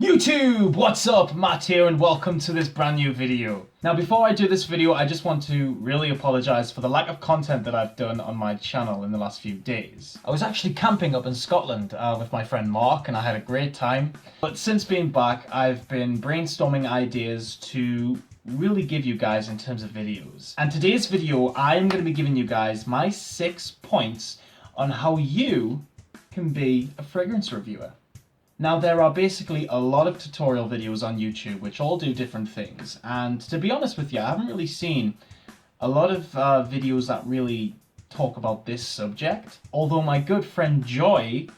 YouTube, what's up? Matt here and welcome to this brand new video. Now before I do this video, I just want to really apologise for the lack of content that I've done on my channel in the last few days. I was actually camping up in Scotland with my friend Mark and I had a great time. But since being back, I've been brainstorming ideas to really give you guys in terms of videos. And today's video, I'm going to be giving you guys my 6 points on how you can be a fragrance reviewer. Now there are basically a lot of tutorial videos on YouTube which all do different things, and to be honest with you, I haven't really seen a lot of videos that really talk about this subject. Although my good friend Joy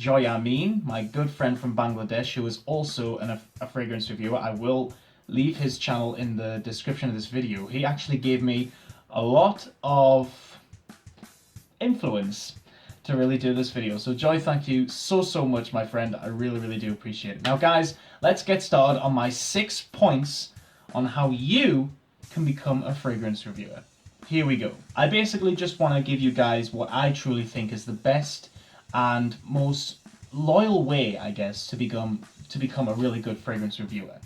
Amin, my good friend from Bangladesh, who is also a fragrance reviewer, I will leave his channel in the description of this video. He actually gave me a lot of influence to really do this video. So Joy, thank you so much, my friend. I really do appreciate it. Now guys, let's get started on my 6 points on how you can become a fragrance reviewer. Here we go. I basically just want to give you guys what I truly think is the best and most loyal way, I guess, to become a really good fragrance reviewer.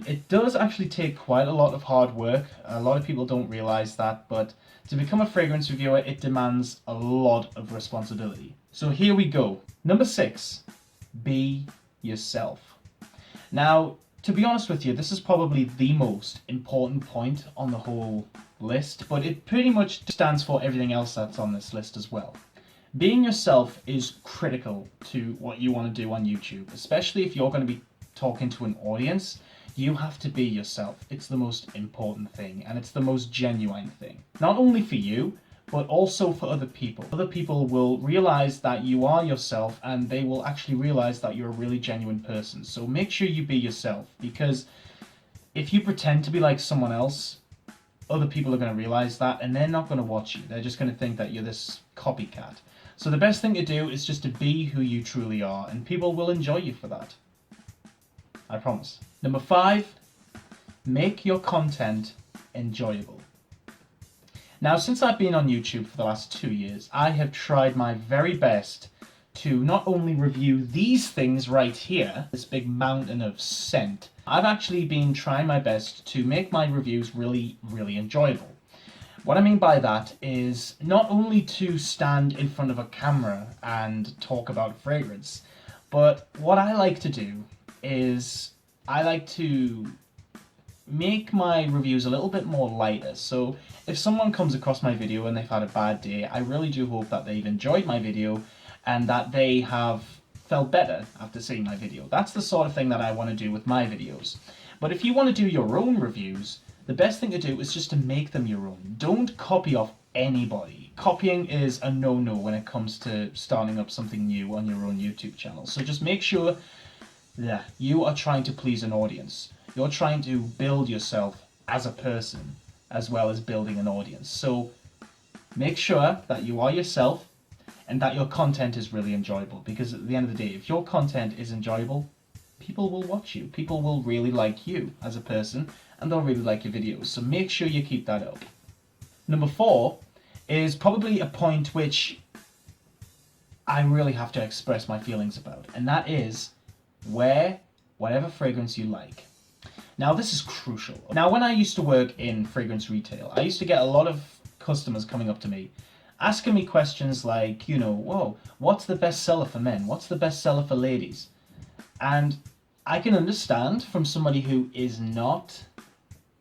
It does actually take quite a lot of hard work. A lot of people don't realize that, but to become a fragrance reviewer, it demands a lot of responsibility. So here we go. Number 6, be yourself. Now, to be honest with you, this is probably the most important point on the whole list, but it pretty much stands for everything else that's on this list as well. Being yourself is critical to what you want to do on YouTube, especially if you're going to be talking to an audience. You have to be yourself. It's the most important thing, and it's the most genuine thing. Not only for you, but also for other people. Other people will realize that you are yourself, and they will actually realize that you're a really genuine person. So make sure you be yourself, because if you pretend to be like someone else, other people are going to realize that, and they're not going to watch you. They're just going to think that you're this copycat. So the best thing to do is just to be who you truly are, and people will enjoy you for that. I promise. Number 5, make your content enjoyable. Now, since I've been on YouTube for the last 2 years, I have tried my very best to not only review these things right here, this big mountain of scent, I've actually been trying my best to make my reviews really enjoyable. What I mean by that is not only to stand in front of a camera and talk about fragrance, but what I like to do is I like to make my reviews a little bit more lighter. So if someone comes across my video and they've had a bad day, I really do hope that they've enjoyed my video and that they have felt better after seeing my video. That's the sort of thing that I want to do with my videos. But if you want to do your own reviews, the best thing to do is just to make them your own. Don't copy off anybody. Copying is a no-no when it comes to starting up something new on your own YouTube channel. So just make sure that you are trying to please an audience. You're trying to build yourself as a person as well as building an audience. So make sure that you are yourself and that your content is really enjoyable, because at the end of the day, if your content is enjoyable, people will watch you. People will really like you as a person and they'll really like your videos. So make sure you keep that up. Number 4 is probably a point which I really have to express my feelings about, and that is wear whatever fragrance you like. Now this is crucial. Now when I used to work in fragrance retail, I used to get a lot of customers coming up to me asking me questions like, whoa, what's the best seller for men? What's the best seller for ladies? And I can understand from somebody who is not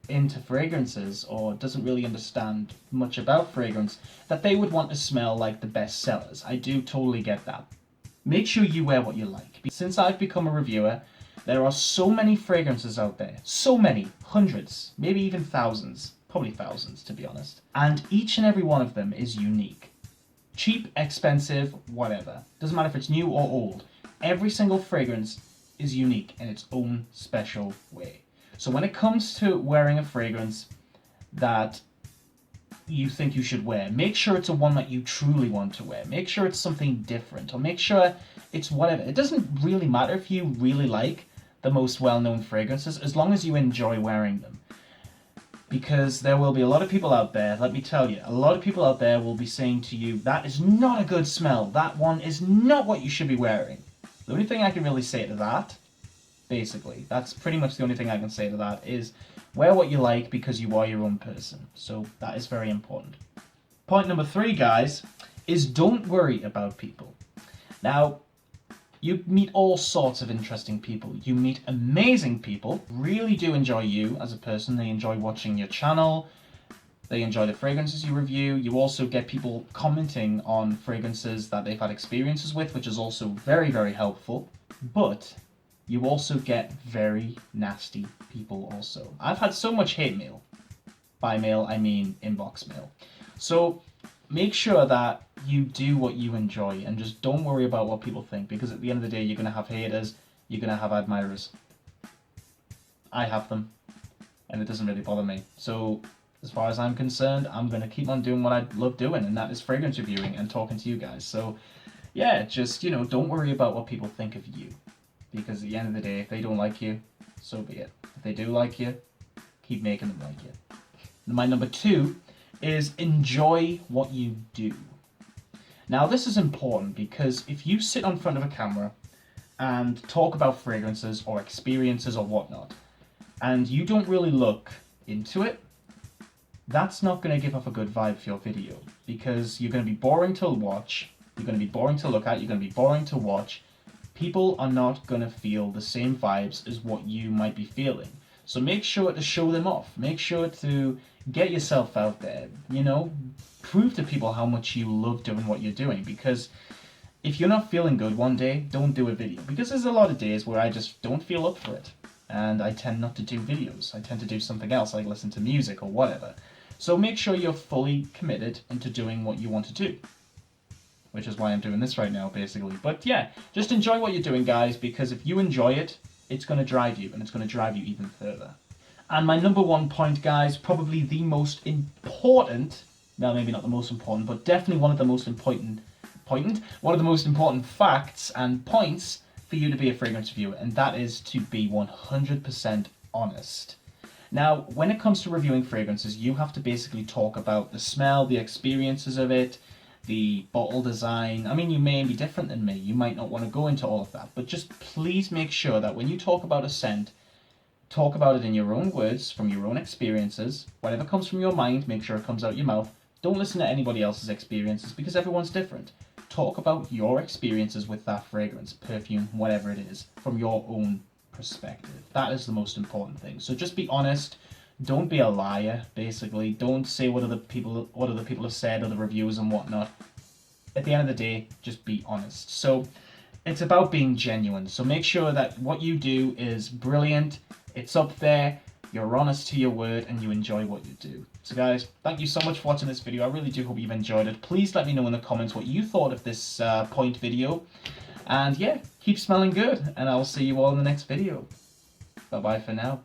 into fragrances or doesn't really understand much about fragrance that they would want to smell like the best sellers. I do totally get that. Make sure you wear what you like. Since I've become a reviewer, there are so many fragrances out there. So many. Hundreds. Maybe even thousands. Probably thousands, to be honest. And each and every one of them is unique. Cheap, expensive, whatever. Doesn't matter if it's new or old. Every single fragrance is unique in its own special way. So when it comes to wearing a fragrance that you think you should wear, make sure it's a one that you truly want to wear. Make sure it's something different, or make sure it's whatever. It doesn't really matter if you really like the most well-known fragrances, as long as you enjoy wearing them. Because there will be a lot of people out there, let me tell you, a lot of people out there will be saying to you, that is not a good smell, that one is not what you should be wearing. The only thing I can really say to that basically. That's pretty much the only thing I can say to that, is wear what you like because you are your own person. So that is very important. Point number 3, guys, is don't worry about people. Now, you meet all sorts of interesting people. You meet amazing people, really do enjoy you as a person. They enjoy watching your channel. They enjoy the fragrances you review. You also get people commenting on fragrances that they've had experiences with, which is also very, very helpful. But you also get very nasty people also. I've had so much hate mail. By mail, I mean inbox mail. So make sure that you do what you enjoy and just don't worry about what people think, because at the end of the day, you're going to have haters, you're going to have admirers. I have them, and it doesn't really bother me. So as far as I'm concerned, I'm going to keep on doing what I love doing, and that is fragrance reviewing and talking to you guys. So yeah, just, don't worry about what people think of you, because at the end of the day, if they don't like you, so be it. If they do like you, keep making them like you. My number 2 is enjoy what you do. Now, this is important because if you sit in front of a camera and talk about fragrances or experiences or whatnot, and you don't really look into it, that's not going to give off a good vibe for your video, because you're going to be boring to watch, you're going to be boring to look at, you're going to be boring to watch. People are not going to feel the same vibes as what you might be feeling. So make sure to show them off. Make sure to get yourself out there, prove to people how much you love doing what you're doing, because if you're not feeling good one day, don't do a video, because there's a lot of days where I just don't feel up for it, and I tend not to do videos. I tend to do something else, like listen to music or whatever. So make sure you're fully committed into doing what you want to do, which is why I'm doing this right now, basically. But yeah, just enjoy what you're doing, guys, because if you enjoy it, it's going to drive you, and it's going to drive you even further. And my number 1 point, guys, probably the most important, well, maybe not the most important, but definitely one of the most important facts and points for you to be a fragrance reviewer, and that is to be 100% honest. Now, when it comes to reviewing fragrances, you have to basically talk about the smell, the experiences of it, the bottle design. I mean, you may be different than me. You might not want to go into all of that, but just please make sure that when you talk about a scent, talk about it in your own words, from your own experiences. Whatever comes from your mind, make sure it comes out your mouth. Don't listen to anybody else's experiences, because everyone's different. Talk about your experiences with that fragrance, perfume, whatever it is, from your own perspective. That is the most important thing. So just be honest. Don't be a liar, basically. Don't say what other people have said, or the reviews and whatnot. At the end of the day, just be honest. So it's about being genuine. So make sure that what you do is brilliant. It's up there. You're honest to your word, and you enjoy what you do. So guys, thank you so much for watching this video. I really do hope you've enjoyed it. Please let me know in the comments what you thought of this point video. And yeah, keep smelling good, and I'll see you all in the next video. Bye bye for now.